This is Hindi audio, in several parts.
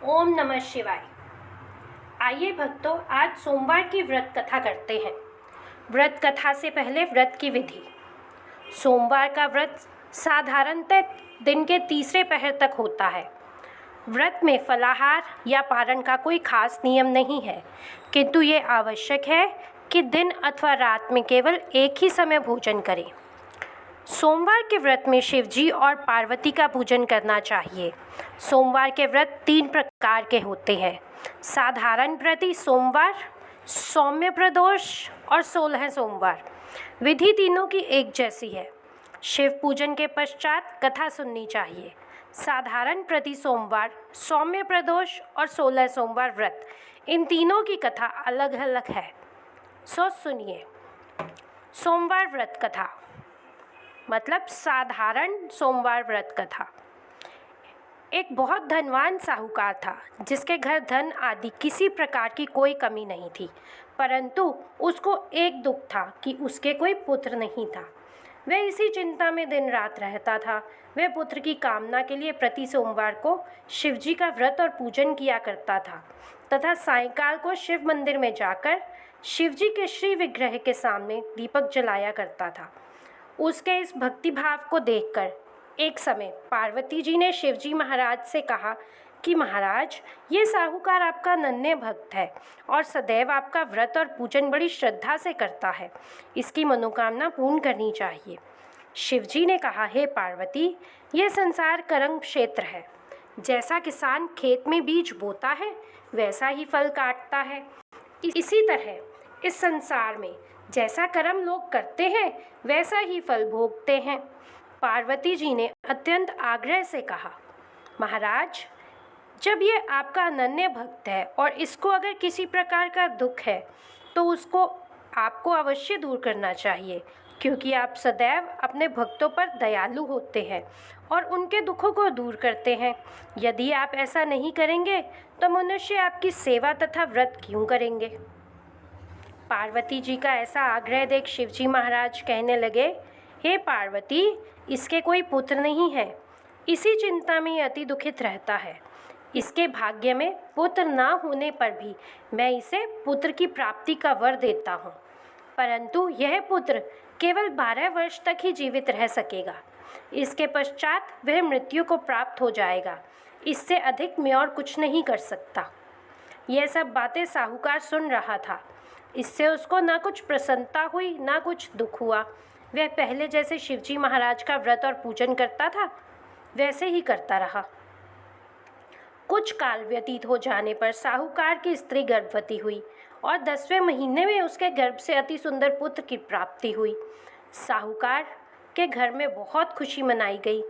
ओम नमः शिवाय। आइए भक्तों, आज सोमवार की व्रत कथा करते हैं। व्रत कथा से पहले व्रत की विधि। सोमवार का व्रत साधारणतः दिन के तीसरे पहर तक होता है। व्रत में फलाहार या पारण का कोई खास नियम नहीं है, किंतु ये आवश्यक है कि दिन अथवा रात में केवल एक ही समय भोजन करें। सोमवार के व्रत में शिवजी और पार्वती का पूजन करना चाहिए। सोमवार के व्रत 3 प्रकार के होते हैं: साधारण प्रति सोमवार, सौम्य प्रदोष और 16 सोमवार। विधि तीनों की एक जैसी है। शिव पूजन के पश्चात कथा सुननी चाहिए। साधारण प्रति सोमवार, सौम्य प्रदोष और 16 सोमवार व्रत, इन तीनों की कथा अलग अलग है। सो सुनिए। सोमवार व्रत कथा मतलब साधारण सोमवार व्रत कथा। एक बहुत धनवान साहूकार था, जिसके घर धन आदि किसी प्रकार की कोई कमी नहीं थी, परंतु उसको एक दुख था कि उसके कोई पुत्र नहीं था। वह इसी चिंता में दिन रात रहता था। वह पुत्र की कामना के लिए प्रति सोमवार को शिवजी का व्रत और पूजन किया करता था तथा सायंकाल को शिव मंदिर में जाकर शिवजी के श्री विग्रह के सामने दीपक जलाया करता था। उसके इस भक्ति भाव को देखकर एक समय पार्वती जी ने शिवजी महाराज से कहा कि महाराज, ये साहूकार आपका नन्हे भक्त है और सदैव आपका व्रत और पूजन बड़ी श्रद्धा से करता है। इसकी मनोकामना पूर्ण करनी चाहिए। शिवजी ने कहा, हे पार्वती, ये संसार कर्म क्षेत्र है। जैसा किसान खेत में बीज बोता है, वैसा ही फल काटता है। इसी तरह इस संसार में जैसा कर्म लोग करते हैं, वैसा ही फल भोगते हैं। पार्वती जी ने अत्यंत आग्रह से कहा, महाराज, जब ये आपका अनन्य भक्त है और इसको अगर किसी प्रकार का दुख है, तो उसको आपको अवश्य दूर करना चाहिए, क्योंकि आप सदैव अपने भक्तों पर दयालु होते हैं और उनके दुखों को दूर करते हैं। यदि आप ऐसा नहीं करेंगे, तो मनुष्य आपकी सेवा तथा व्रत क्यों करेंगे? पार्वती जी का ऐसा आग्रह देख शिवजी महाराज कहने लगे, हे पार्वती, इसके कोई पुत्र नहीं है। इसी चिंता में ये अति दुखित रहता है। इसके भाग्य में पुत्र ना होने पर भी मैं इसे पुत्र की प्राप्ति का वर देता हूँ, परंतु यह पुत्र केवल 12 वर्ष तक ही जीवित रह सकेगा। इसके पश्चात वह मृत्यु को प्राप्त हो जाएगा। इससे अधिक मैं और कुछ नहीं कर सकता। यह सब बातें साहूकार सुन रहा था। इससे उसको ना कुछ प्रसन्नता हुई, ना कुछ दुख हुआ। वह पहले जैसे शिवजी महाराज का व्रत और पूजन करता था, वैसे ही करता रहा। कुछ काल व्यतीत हो जाने पर साहूकार की स्त्री गर्भवती हुई और 10वें महीने में उसके गर्भ से अति सुंदर पुत्र की प्राप्ति हुई। साहूकार के घर में बहुत खुशी मनाई गई,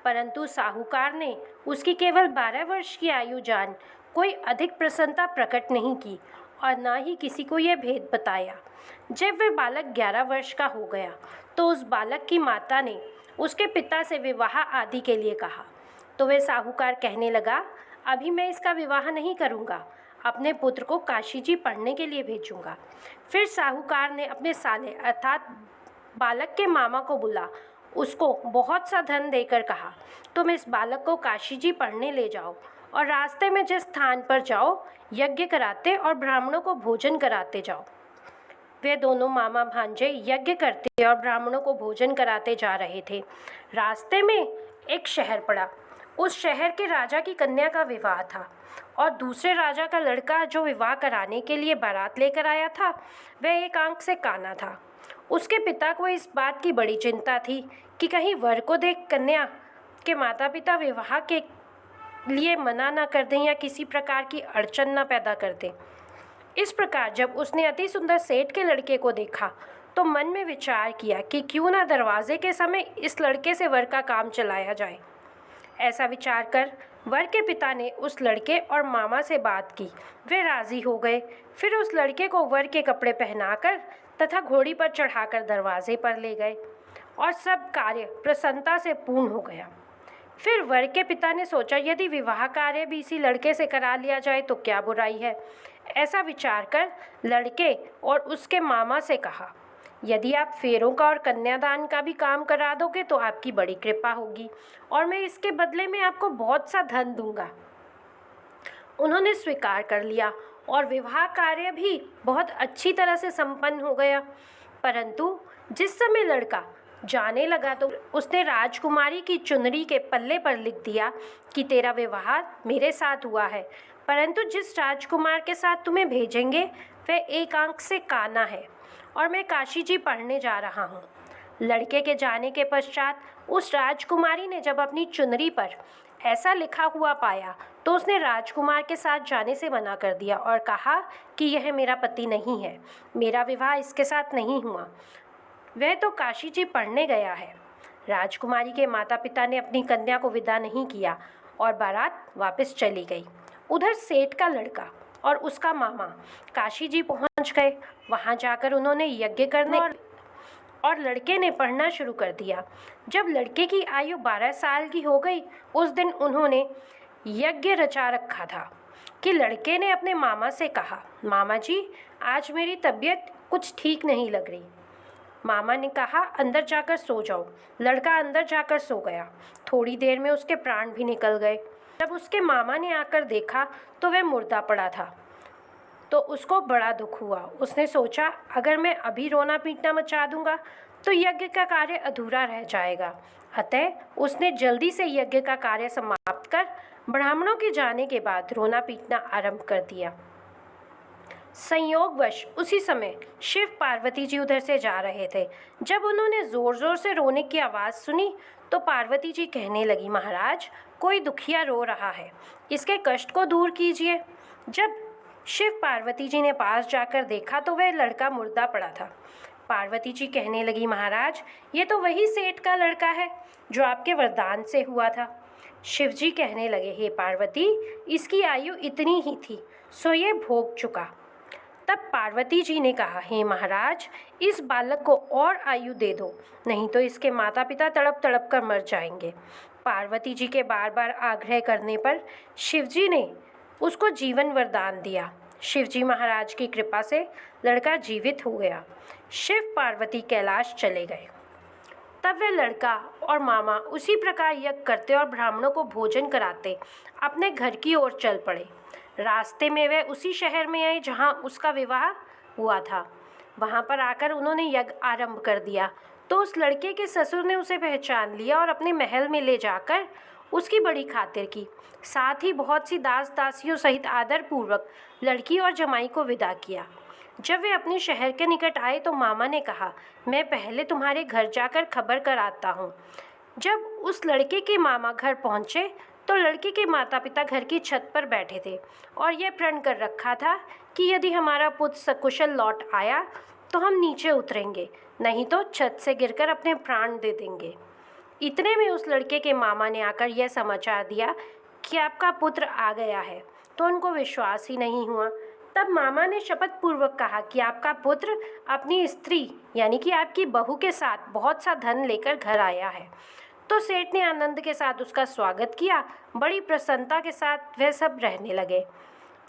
परंतु साहूकार ने उसकी केवल 12 वर्ष की आयु जान कोई अधिक प्रसन्नता प्रकट नहीं की और न ही किसी को यह भेद बताया। जब वह बालक 11 वर्ष का हो गया, तो उस बालक की माता ने उसके पिता से विवाह आदि के लिए कहा, तो वह साहूकार कहने लगा, अभी मैं इसका विवाह नहीं करूँगा, अपने पुत्र को काशी जी पढ़ने के लिए भेजूँगा। फिर साहूकार ने अपने साले अर्थात बालक के मामा को बुला उसको बहुत सा धन देकर कहा, तुम इस बालक को काशी जी पढ़ने ले जाओ और रास्ते में जिस स्थान पर जाओ, यज्ञ कराते और ब्राह्मणों को भोजन कराते जाओ। वे दोनों मामा भांजे यज्ञ करते और ब्राह्मणों को भोजन कराते जा रहे थे। रास्ते में एक शहर पड़ा। उस शहर के राजा की कन्या का विवाह था और दूसरे राजा का लड़का जो विवाह कराने के लिए बारात लेकर आया था, वह एक आंख से काना था। उसके पिता को इस बात की बड़ी चिंता थी कि कहीं वर को देख कन्या के माता पिता विवाह के लिए मना ना कर दें या किसी प्रकार की अड़चन ना पैदा कर दें। इस प्रकार जब उसने अति सुंदर सेठ के लड़के को देखा, तो मन में विचार किया कि क्यों ना दरवाजे के समय इस लड़के से वर का काम चलाया जाए। ऐसा विचार कर वर के पिता ने उस लड़के और मामा से बात की। वे राजी हो गए। फिर उस लड़के को वर के कपड़े पहनाकर तथा घोड़ी पर चढ़ाकर दरवाजे पर ले गए और सब कार्य प्रसन्नता से पूर्ण हो गया। फिर वर के पिता ने सोचा, यदि विवाह कार्य भी इसी लड़के से करा लिया जाए तो क्या बुराई है। ऐसा विचार कर लड़के और उसके मामा से कहा, यदि आप फेरों का और कन्यादान का भी काम करा दोगे तो आपकी बड़ी कृपा होगी और मैं इसके बदले में आपको बहुत सा धन दूंगा। उन्होंने स्वीकार कर लिया और विवाह कार्य भी बहुत अच्छी तरह से संपन्न हो गया। परंतु जिस समय लड़का जाने लगा तो उसने राजकुमारी की चुनरी के पल्ले पर लिख दिया कि तेरा विवाह मेरे साथ हुआ है, परंतु जिस राजकुमार के साथ तुम्हें भेजेंगे वह एक आंख से काना है और मैं काशी जी पढ़ने जा रहा हूँ। लड़के के जाने के पश्चात उस राजकुमारी ने जब अपनी चुनरी पर ऐसा लिखा हुआ पाया तो उसने राजकुमार के साथ जाने से मना कर दिया और कहा कि यह मेरा पति नहीं है, मेरा विवाह इसके साथ नहीं हुआ, वह तो काशी जी पढ़ने गया है। राजकुमारी के माता पिता ने अपनी कन्या को विदा नहीं किया और बारात वापस चली गई। उधर सेठ का लड़का और उसका मामा काशी जी पहुंच गए। वहां जाकर उन्होंने यज्ञ करने और लड़के ने पढ़ना शुरू कर दिया। जब लड़के की आयु 12 साल की हो गई, उस दिन उन्होंने यज्ञ रचा रखा था कि लड़के ने अपने मामा से कहा, मामा जी आज मेरी तबीयत कुछ ठीक नहीं लग रही। मामा ने कहा, अंदर जाकर सो जाओ। लड़का अंदर जाकर सो गया। थोड़ी देर में उसके प्राण भी निकल गए। जब उसके मामा ने आकर देखा तो वह मुर्दा पड़ा था, तो उसको बड़ा दुख हुआ। उसने सोचा, अगर मैं अभी रोना पीटना मचा दूंगा तो यज्ञ का कार्य अधूरा रह जाएगा। अतः उसने जल्दी से यज्ञ का कार्य समाप्त कर ब्राह्मणों के जाने के बाद रोना पीटना आरंभ कर दिया। संयोगवश उसी समय शिव पार्वती जी उधर से जा रहे थे। जब उन्होंने जोर जोर से रोने की आवाज़ सुनी तो पार्वती जी कहने लगी, महाराज कोई दुखिया रो रहा है, इसके कष्ट को दूर कीजिए। जब शिव पार्वती जी ने पास जाकर देखा तो वह लड़का मुर्दा पड़ा था। पार्वती जी कहने लगी, महाराज ये तो वही सेठ का लड़का है जो आपके वरदान से हुआ था। शिव जी कहने लगे, हे पार्वती इसकी आयु इतनी ही थी, सो ये भोग चुका। तब पार्वती जी ने कहा, हे महाराज इस बालक को और आयु दे दो, नहीं तो इसके माता पिता तड़प तड़प कर मर जाएंगे। पार्वती जी के बार बार आग्रह करने पर शिव जी ने उसको जीवन वरदान दिया। शिव जी महाराज की कृपा से लड़का जीवित हो गया। शिव पार्वती कैलाश चले गए। तब वह लड़का और मामा उसी प्रकार यज्ञ करते और ब्राह्मणों को भोजन कराते अपने घर की ओर चल पड़े। रास्ते में वह उसी शहर में आए जहाँ उसका विवाह हुआ था। वहाँ पर आकर उन्होंने यज्ञ आरंभ कर दिया तो उस लड़के के ससुर ने उसे पहचान लिया और अपने महल में ले जाकर उसकी बड़ी खातिर की। साथ ही बहुत सी दास दासियों सहित आदरपूर्वक लड़की और जमाई को विदा किया। जब वे अपने शहर के निकट आए तो मामा ने कहा, मैं पहले तुम्हारे घर जाकर खबर कर आता हूँ। जब उस लड़के के मामा घर पहुँचे तो लड़के के माता पिता घर की छत पर बैठे थे और यह प्रण कर रखा था कि यदि हमारा पुत्र सकुशल लौट आया तो हम नीचे उतरेंगे, नहीं तो छत से गिरकर अपने प्राण दे देंगे। इतने में उस लड़के के मामा ने आकर यह समाचार दिया कि आपका पुत्र आ गया है, तो उनको विश्वास ही नहीं हुआ। तब मामा ने शपथ पूर्वक कहा कि आपका पुत्र अपनी स्त्री यानी कि आपकी बहू के साथ बहुत सा धन लेकर घर आया है। तो सेठ ने आनंद के साथ उसका स्वागत किया। बड़ी प्रसन्नता के साथ वह सब रहने लगे।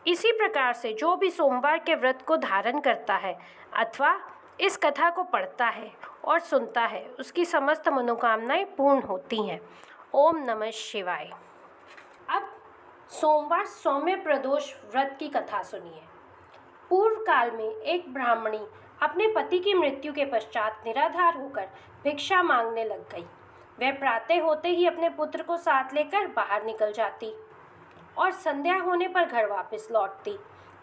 इसी प्रकार से जो भी सोमवार के व्रत को धारण करता है अथवा इस कथा को पढ़ता है और सुनता है, उसकी समस्त मनोकामनाएं पूर्ण होती हैं। ओम नमः शिवाय। अब सोमवार सौम्य प्रदोष व्रत की कथा सुनिए। पूर्व काल में एक ब्राह्मणी अपने पति की मृत्यु के पश्चात निराधार होकर भिक्षा मांगने लग गई। वह प्रातः होते ही अपने पुत्र को साथ लेकर बाहर निकल जाती और संध्या होने पर घर वापस लौटती।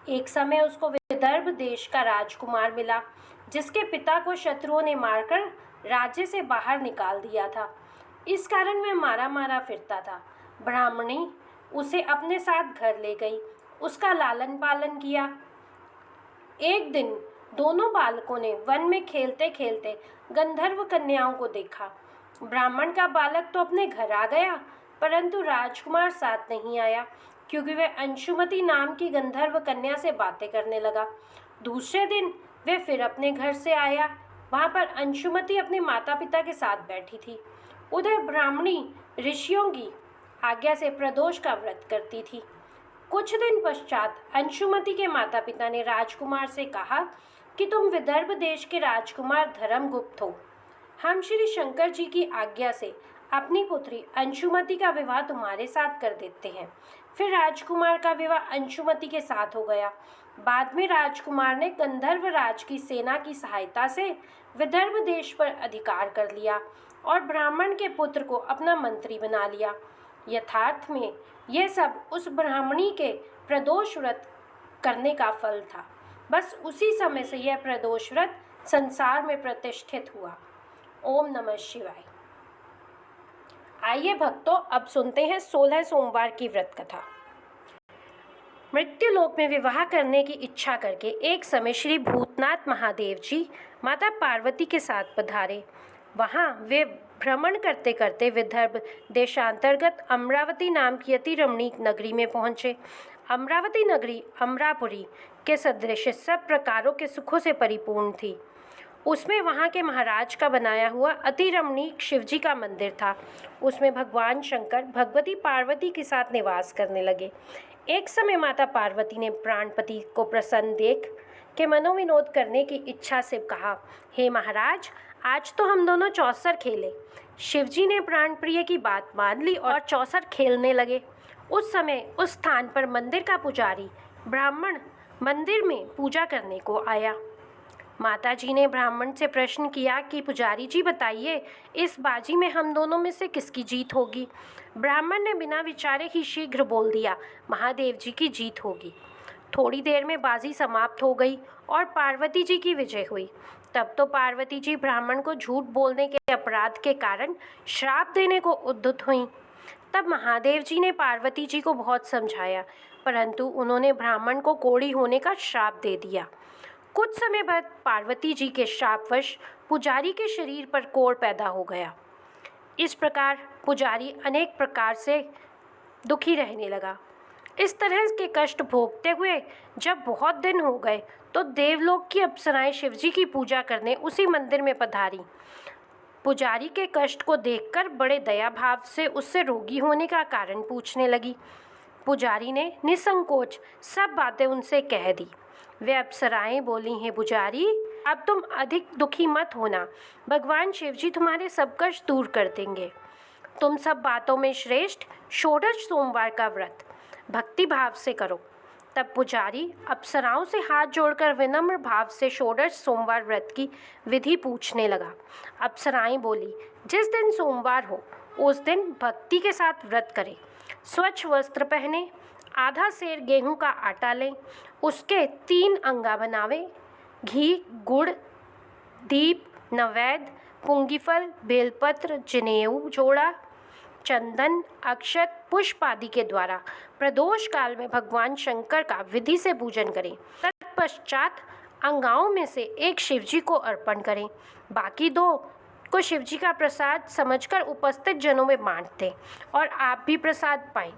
एक समय उसको विदर्भ देश का राजकुमार मिला जिसके पिता को शत्रुओं ने मारकर राज्य से बाहर निकाल दिया था। इस कारण वह मारा मारा फिरता था। ब्राह्मणी उसे अपने साथ घर ले गई, उसका लालन पालन किया। एक दिन दोनों बालकों ने वन में खेलते खेलते गंधर्व कन्याओं को देखा। ब्राह्मण का बालक तो अपने घर आ गया, परंतु राजकुमार साथ नहीं आया क्योंकि वह अंशुमति नाम की गंधर्व कन्या से बातें करने लगा। दूसरे दिन वह फिर अपने घर से आया। वहाँ पर अंशुमति अपने माता पिता के साथ बैठी थी। उधर ब्राह्मणी ऋषियों की आज्ञा से प्रदोष का व्रत करती थी। कुछ दिन पश्चात अंशुमति के माता पिता ने राजकुमार से कहा कि तुम विदर्भ देश के राजकुमार धर्मगुप्त हो। हम श्री शंकर जी की आज्ञा से अपनी पुत्री अंशुमति का विवाह तुम्हारे साथ कर देते हैं। फिर राजकुमार का विवाह अंशुमति के साथ हो गया। बाद में राजकुमार ने गंधर्व राज की सेना की सहायता से विदर्भ देश पर अधिकार कर लिया और ब्राह्मण के पुत्र को अपना मंत्री बना लिया। यथार्थ में यह सब उस ब्राह्मणी के प्रदोष व्रत करने का फल था। बस उसी समय से यह प्रदोष व्रत संसार में प्रतिष्ठित हुआ। ओम नमः शिवाय। आइए भक्तों, अब सुनते हैं 16 सोमवार की व्रत कथा। मृत्युलोक में विवाह करने की इच्छा करके एक समय श्री भूतनाथ महादेव जी माता पार्वती के साथ पधारे। वहाँ वे भ्रमण करते करते विदर्भ देशांतर्गत अमरावती नाम की अति रमणीक नगरी में पहुँचे। अमरावती नगरी अमरापुरी के सदृश सब प्रकारों के सुखों से परिपूर्ण थी। उसमें वहाँ के महाराज का बनाया हुआ अति रमणीक शिवजी का मंदिर था। उसमें भगवान शंकर भगवती पार्वती के साथ निवास करने लगे। एक समय माता पार्वती ने प्राणपति को प्रसन्न देख के मनोविनोद करने की इच्छा से कहा, हे महाराज, आज तो हम दोनों चौसर खेले। शिवजी ने प्राणप्रिय की बात मान ली और चौसर खेलने लगे। उस समय उस स्थान पर मंदिर का पुजारी ब्राह्मण मंदिर में पूजा करने को आया। माताजी ने ब्राह्मण से प्रश्न किया कि पुजारी जी बताइए, इस बाजी में हम दोनों में से किसकी जीत होगी। ब्राह्मण ने बिना विचारे ही शीघ्र बोल दिया, महादेव जी की जीत होगी। थोड़ी देर में बाजी समाप्त हो गई और पार्वती जी की विजय हुई। तब तो पार्वती जी ब्राह्मण को झूठ बोलने के अपराध के कारण श्राप देने को उद्युत हुईं। तब महादेव जी ने पार्वती जी को बहुत समझाया, परंतु उन्होंने ब्राह्मण को कोढ़ी होने का श्राप दे दिया। कुछ समय बाद पार्वती जी के शापवश पुजारी के शरीर पर कोढ़ पैदा हो गया। इस प्रकार पुजारी अनेक प्रकार से दुखी रहने लगा। इस तरह के कष्ट भोगते हुए जब बहुत दिन हो गए तो देवलोक की अप्सराएं शिवजी की पूजा करने उसी मंदिर में पधारी। पुजारी के कष्ट को देखकर बड़े दया भाव से उससे रोगी होने का कारण पूछने लगी। पुजारी ने निसंकोच सब बातें उनसे कह दी। वे अप्सराएं बोली, हैं पुजारी, अब तुम अधिक दुखी मत होना, भगवान शिवजी तुम्हारे सब कष्ट दूर कर देंगे। तुम सब बातों में श्रेष्ठ षोडश सोमवार का व्रत भक्ति भाव से करो। तब पुजारी अप्सराओं से हाथ जोड़कर विनम्र भाव से षोडश सोमवार व्रत की विधि पूछने लगा। अप्सराएं बोली, जिस दिन सोमवार हो उस दिन भक्ति के साथ व्रत करें, स्वच्छ वस्त्र पहने, आधा सेर गेहूं का आटा लें, उसके 3 अंगा बनावें, घी, गुड़, दीप, नैवेद्य, पुंगीफल, बेलपत्र, जनेऊ जोड़ा, चंदन, अक्षत, पुष्प आदि के द्वारा प्रदोष काल में भगवान शंकर का विधि से पूजन करें। तत्पश्चात अंगाओं में से एक शिवजी को अर्पण करें, बाकी 2 को शिवजी का प्रसाद समझकर उपस्थित जनों में बांट दें और आप भी प्रसाद पाएं।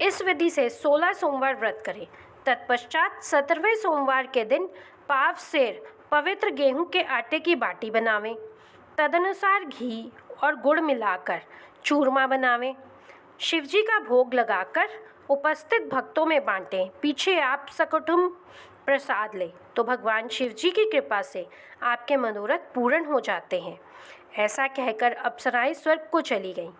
इस विधि से 16 सोमवार व्रत करें। तत्पश्चात 17वें सोमवार के दिन पाव सेर पवित्र गेहूं के आटे की बाटी बनावें। तदनुसार घी और गुड़ मिलाकर चूरमा बनावें। शिवजी का भोग लगाकर उपस्थित भक्तों में बांटें। पीछे आप सकुटुम प्रसाद लें तो भगवान शिवजी की कृपा से आपके मनोरथ पूर्ण हो जाते हैं। ऐसा कहकर अप्सराएं स्वर्ग को चली गईं।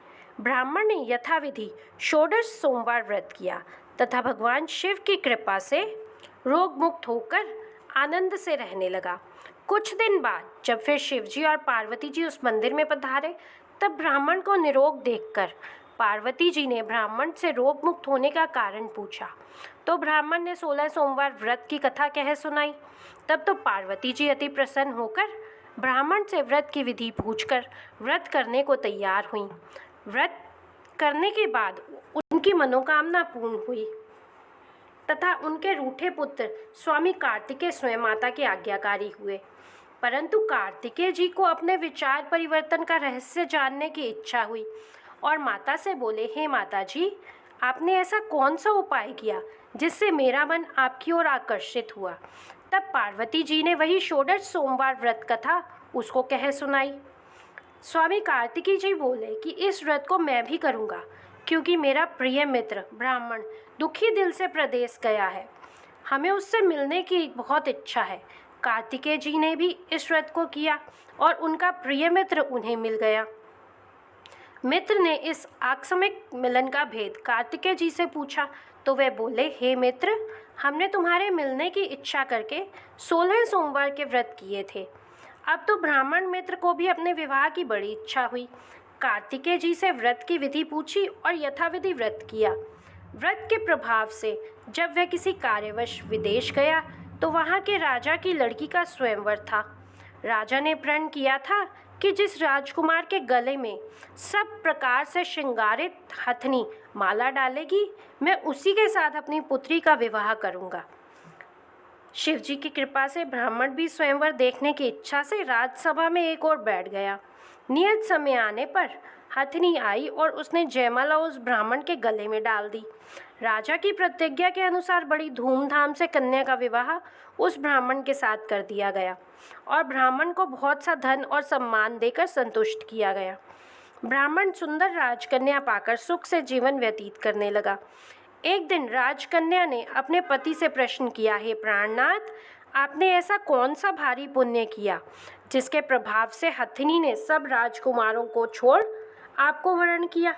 ब्राह्मण ने यथाविधि षोडश सोमवार व्रत किया तथा भगवान शिव की कृपा से रोग मुक्त होकर आनंद से रहने लगा। कुछ दिन बाद जब फिर शिवजी और पार्वती जी उस मंदिर में पधारे, तब ब्राह्मण को निरोग देखकर पार्वती जी ने ब्राह्मण से रोग मुक्त होने का कारण पूछा, तो ब्राह्मण ने 16 सोमवार व्रत की कथा कह सुनाई। तब तो पार्वती जी अति प्रसन्न होकर ब्राह्मण से व्रत की विधि पूछकर व्रत करने को तैयार हुई। व्रत करने के बाद उनकी मनोकामना पूर्ण हुई तथा उनके रूठे पुत्र स्वामी कार्तिकेय स्वयं माता के आज्ञाकारी हुए। परंतु कार्तिकेय जी को अपने विचार परिवर्तन का रहस्य जानने की इच्छा हुई और माता से बोले, हे माता जी, आपने ऐसा कौन सा उपाय किया जिससे मेरा मन आपकी ओर आकर्षित हुआ। तब पार्वती जी ने वही षोडश सोमवार व्रत कथा उसको कह सुनाई। स्वामी कार्तिकेय जी बोले कि इस व्रत को मैं भी करूँगा, क्योंकि मेरा प्रिय मित्र ब्राह्मण दुखी दिल से प्रदेश गया है, हमें उससे मिलने की बहुत इच्छा है। कार्तिकेय जी ने भी इस व्रत को किया और उनका प्रिय मित्र उन्हें मिल गया। मित्र ने इस आकस्मिक मिलन का भेद कार्तिकेय जी से पूछा तो वे बोले, हे मित्र, हमने तुम्हारे मिलने की इच्छा करके 16 सोमवार के व्रत किए थे। अब तो ब्राह्मण मित्र को भी अपने विवाह की बड़ी इच्छा हुई। कार्तिकेय जी से व्रत की विधि पूछी और यथाविधि व्रत किया। व्रत के प्रभाव से जब वह किसी कार्यवश विदेश गया तो वहाँ के राजा की लड़की का स्वयंवर था। राजा ने प्रण किया था कि जिस राजकुमार के गले में सब प्रकार से श्रृंगारित हथनी माला डालेगी, मैं उसी के साथ अपनी पुत्री का विवाह करूंगा। शिवजी की कृपा से ब्राह्मण भी स्वयंवर देखने की इच्छा से राजसभा में एक ओर बैठ गया। नियत समय आने पर हथनी आई और उसने जयमाला उस ब्राह्मण के गले में डाल दी। राजा की प्रतिज्ञा के अनुसार बड़ी धूमधाम से कन्या का विवाह उस ब्राह्मण के साथ कर दिया गया और ब्राह्मण को बहुत सा धन और सम्मान देकर संतुष्ट किया गया। ब्राह्मण सुंदर राजकन्या पाकर सुख से जीवन व्यतीत करने लगा। एक दिन राजकन्या ने अपने पति से प्रश्न किया, हे प्राणनाथ, आपने ऐसा कौन सा भारी पुण्य किया जिसके प्रभाव से हथिनी ने सब राजकुमारों को छोड़ आपको वरण किया?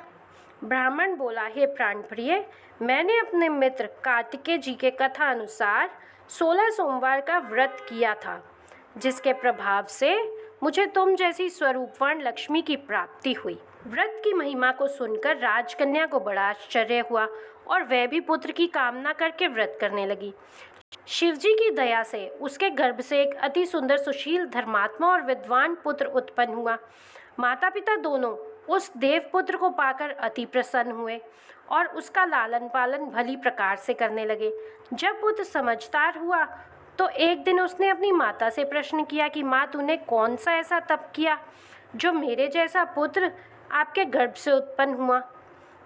ब्राह्मण बोला, हे प्राणप्रिय, मैंने अपने मित्र कार्तिकेय जी के कथा अनुसार 16 सोमवार का व्रत किया था, जिसके प्रभाव से मुझे तुम जैसी स्वरूपवान लक्ष्मी की प्राप्ति हुई। व्रत की महिमा को सुनकर राजकन्या को बड़ा आश्चर्य हुआ और वह भी पुत्र की कामना करके व्रत करने लगी। शिवजी की दया से उसके गर्भ से एक अति सुंदर, सुशील, धर्मात्मा और विद्वान पुत्र उत्पन्न हुआ। माता पिता दोनों उस देवपुत्र को पाकर अति प्रसन्न हुए और उसका लालन पालन भली प्रकार से करने लगे। जब पुत्र समझदार हुआ तो एक दिन उसने अपनी माता से प्रश्न किया कि माँ, तूने कौन सा ऐसा तप किया जो मेरे जैसा पुत्र आपके गर्भ से उत्पन्न हुआ?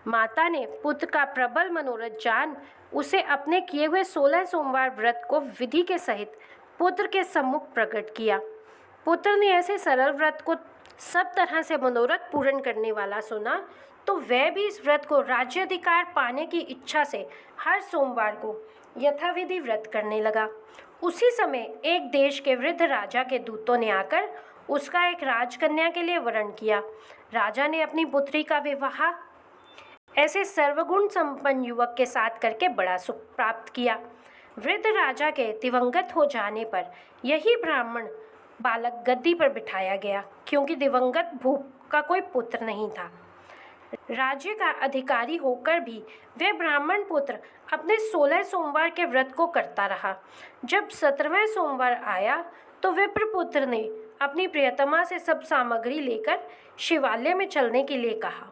माता ने पुत्र का प्रबल मनोरथ जान उसे अपने किए हुए 16 सोमवार व्रत को विधि के सहित पुत्र के सम्मुख प्रकट किया। पुत्र ने ऐसे सरल व्रत को सब तरह से मनोरथ पूर्ण करने वाला सुना तो वह भी इस व्रत को राज्याधिकार पाने की इच्छा से हर सोमवार को यथाविधि व्रत करने लगा। उसी समय एक देश के वृद्ध राजा के दूतों ने आकर उसका एक राजकन्या के लिए वरण किया। राजा ने अपनी पुत्री का विवाह ऐसे सर्वगुण संपन्न युवक के साथ करके बड़ा सुख प्राप्त किया। वृद्ध राजा के दिवंगत हो जाने पर यही ब्राह्मण बालक गद्दी पर बिठाया गया, क्योंकि दिवंगत भूप का कोई पुत्र नहीं था। राज्य का अधिकारी होकर भी वह ब्राह्मण पुत्र अपने 16 सोमवार के व्रत को करता रहा। जब 17वां सोमवार आया तो विप्रपुत्र ने अपनी प्रियतमा से सब सामग्री लेकर शिवालय में चलने के लिए कहा,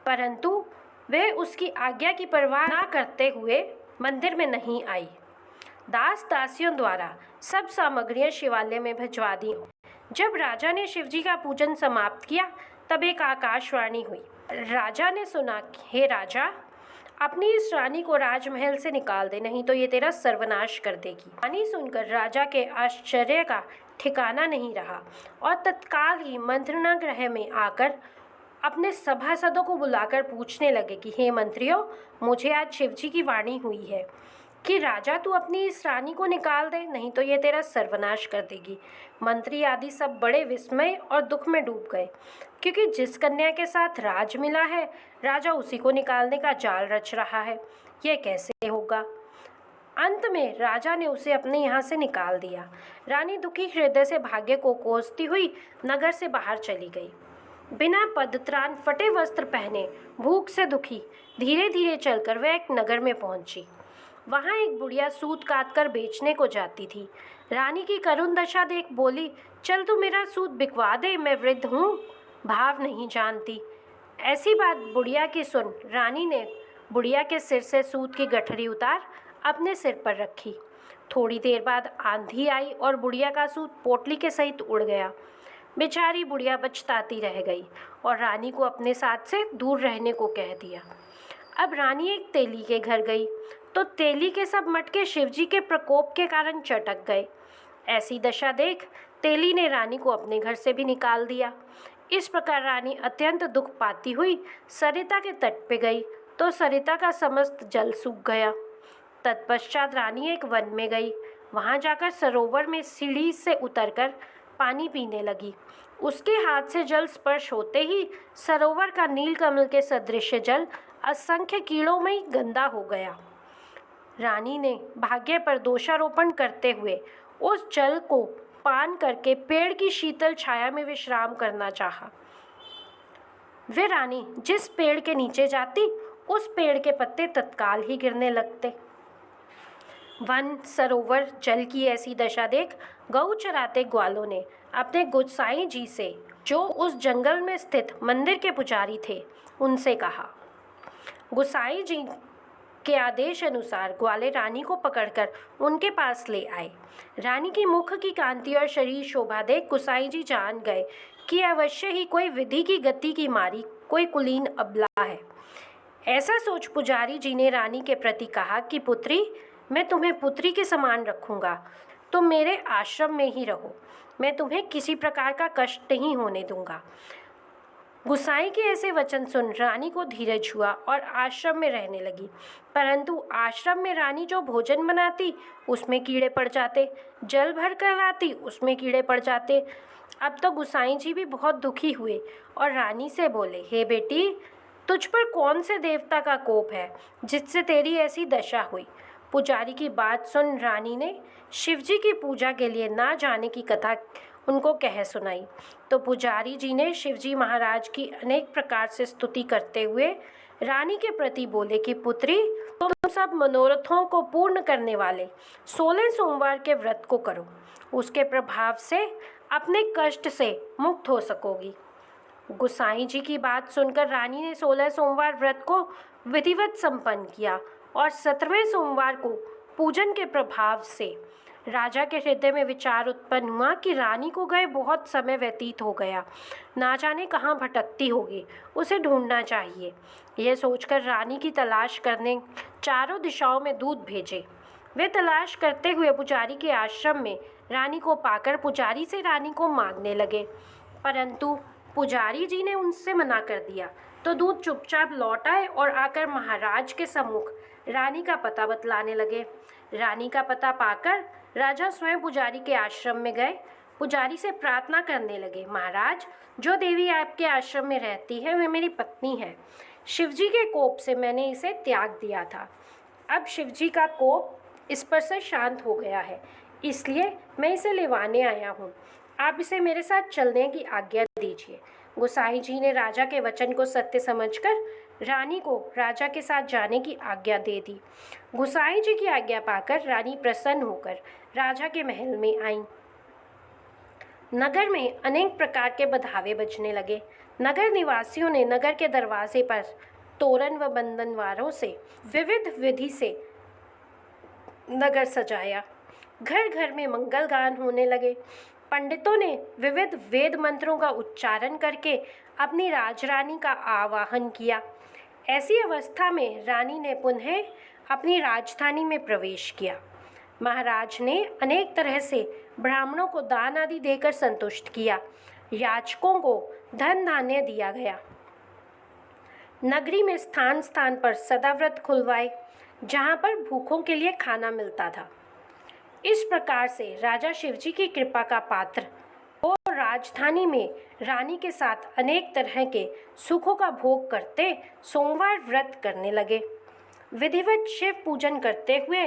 परंतु वह उसकी आज्ञा की परवाह न करते हुए मंदिर में नहीं आई। दास दासियों द्वारा सब सामग्रियां शिवालय में भिजवा दी। जब राजा ने शिवजी का पूजन समाप्त किया तब एक आकाशवाणी हुई। राजा ने सुना, हे राजा, अपनी इस रानी को राजमहल से निकाल दे, नहीं तो ये तेरा सर्वनाश कर देगी। वाणी सुनकर राजा के आश्चर्य का ठिकाना नहीं रहा और तत्काल ही मंत्रणा गृह में आकर अपने सभासदों को बुलाकर पूछने लगे कि हे मंत्रियों, मुझे आज शिवजी की वाणी हुई है कि राजा तू अपनी इस रानी को निकाल दे, नहीं तो ये तेरा सर्वनाश कर देगी। मंत्री आदि सब बड़े विस्मय और दुख में डूब गए, क्योंकि जिस कन्या के साथ राज मिला है राजा उसी को निकालने का जाल रच रहा है। यह कैसे होगा? अंत में राजा ने उसे अपने यहाँ से निकाल दिया। रानी दुखी हृदय से भाग्य को कोसती हुई नगर से बाहर चली गई। बिना पदत्राण, फटे वस्त्र पहने, भूख से दुखी धीरे धीरे चलकर वह एक नगर में पहुंची। वहां एक बुढ़िया सूत काट कर बेचने को जाती थी। रानी की करुण दशा देख बोली, चल तू मेरा सूत बिकवा दे, मैं वृद्ध हूँ, भाव नहीं जानती। ऐसी बात बुढ़िया की सुन रानी ने बुढ़िया के सिर से सूत की गठरी उतार अपने सिर पर रखी। थोड़ी देर बाद आंधी आई और बुढ़िया का सूत पोटली के सहित उड़ गया। बेचारी बुढ़िया पछताती रह गई और रानी को अपने साथ से दूर रहने को कह दिया। अब रानी एक तेली के घर गई तो तेली के सब मटके शिवजी के प्रकोप के कारण चटक गए। ऐसी दशा देख तेली ने रानी को अपने घर से भी निकाल दिया। इस प्रकार रानी अत्यंत दुख पाती हुई सरिता के तट पे गई तो सरिता का समस्त जल सूख गया। तत्पश्चात रानी एक वन में गई। वहां जाकर सरोवर में सीढ़ी से उतरकर पानी पीने लगी। उसके हाथ से जल स्पर्श होते ही सरोवर का नीलकमल के सदृश जल असंख्य कीड़ों में ही गंदा हो गया। रानी ने भाग्य पर दोषारोपण करते हुए उस जल को पान करके पेड़ की शीतल छाया में विश्राम करना चाहा। वे रानी जिस पेड़ के नीचे जाती, उस पेड़ के पत्ते तत्काल ही गिरने लगते। वन सरोवर जल की ऐसी दशा देख गऊ चराते ग्वालों ने अपने गोसाई जी से, जो उस जंगल में स्थित मंदिर के पुजारी थे, उनसे कहा। गोसाई जी के आदेश अनुसार ग्वाले रानी को पकड़कर उनके पास ले आए। रानी की मुख की कांति और शरीर शोभा देख गोसाई जी जान गए कि अवश्य ही कोई विधि की गति की मारी कोई कुलीन अबला है। ऐसा सोच पुजारी जी ने रानी के प्रति कहा कि पुत्री, मैं तुम्हें पुत्री के समान रखूंगा, तुम मेरे आश्रम में ही रहो, मैं तुम्हें किसी प्रकार का कष्ट नहीं होने दूंगा। गुसाई के ऐसे वचन सुन रानी को धीरज हुआ और आश्रम में रहने लगी। परंतु आश्रम में रानी जो भोजन बनाती उसमें कीड़े पड़ जाते, जल भर कर लाती उसमें कीड़े पड़ जाते। अब तो गुसाई जी भी बहुत दुखी हुए और रानी से बोले, हे बेटी, तुझ पर कौन से देवता का कोप है जिससे तेरी ऐसी दशा हुई। पुजारी की बात सुन रानी ने शिवजी की पूजा के लिए ना जाने की कथा उनको कह सुनाई। तो पुजारी जी ने शिवजी महाराज की अनेक प्रकार से स्तुति करते हुए रानी के प्रति बोले कि पुत्री, तुम सब मनोरथों को पूर्ण करने वाले 16 सोमवार के व्रत को करो, उसके प्रभाव से अपने कष्ट से मुक्त हो सकोगी। गुसाई जी की बात सुनकर रानी ने 16 सोमवार व्रत को विधिवत संपन्न किया और 17वें सोमवार को पूजन के प्रभाव से राजा के हृदय में विचार उत्पन्न हुआ कि रानी को गए बहुत समय व्यतीत हो गया, ना जाने कहाँ भटकती होगी, उसे ढूंढना चाहिए। यह सोचकर रानी की तलाश करने चारों दिशाओं में दूत भेजे। वे तलाश करते हुए पुजारी के आश्रम में रानी को पाकर पुजारी से रानी को मांगने लगे, परंतु पुजारी जी ने उनसे मना कर दिया। तो दूत चुपचाप लौट आए और आकर महाराज के सम्मुख रानी का पता बतलाने लगे। रानी का पता पाकर राजा स्वयं पुजारी के आश्रम में गए। पुजारी से प्रार्थना करने लगे, महाराज, जो देवी आपके आश्रम में रहती है वे मेरी पत्नी है। शिवजी के कोप से मैंने इसे त्याग दिया था। अब शिवजी का कोप इस पर से शांत हो गया है, इसलिए मैं इसे लेवाने आया हूँ। आप इसे मेरे साथ चलने की आज्ञा दीजिए। गोसाई जी ने राजा के वचन को सत्य समझकर रानी को राजा के साथ जाने की आज्ञा दे दी। गोसाई जी की आज्ञा पाकर रानी प्रसन्न होकर राजा के महल में आई। नगर में अनेक प्रकार के बधावे बजने लगे। नगर निवासियों ने नगर के दरवाजे पर तोरण व बंधनवारों से विविध विधि से नगर सजाया। घर घर में मंगल गान होने लगे। पंडितों ने विविध वेद मंत्रों का उच्चारण करके अपनी राजरानी का आवाहन किया। ऐसी अवस्था में रानी ने पुनः अपनी राजधानी में प्रवेश किया। महाराज ने अनेक तरह से ब्राह्मणों को दान आदि देकर संतुष्ट किया। याचकों को धन धान्य दिया गया। नगरी में स्थान स्थान पर सदाव्रत खुलवाए, जहाँ पर भूखों के लिए खाना मिलता था। इस प्रकार से राजा शिवजी की कृपा का पात्र और राजधानी में रानी के साथ अनेक तरह के सुखों का भोग करते सोमवार व्रत करने लगे। विधिवत शिव पूजन करते हुए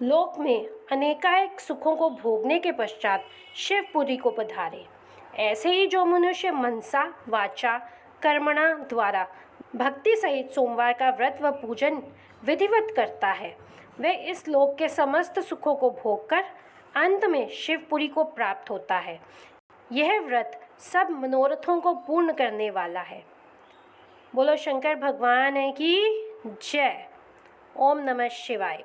लोक में अनेकानेक सुखों को भोगने के पश्चात शिवपुरी को पधारे। ऐसे ही जो मनुष्य मनसा वाचा कर्मणा द्वारा भक्ति सहित सोमवार का व्रत व पूजन विधिवत करता है, वह इस लोक के समस्त सुखों को भोगकर अंत में शिवपुरी को प्राप्त होता है। यह व्रत सब मनोरथों को पूर्ण करने वाला है। बोलो शंकर भगवान की जय। ओम नमः शिवाय।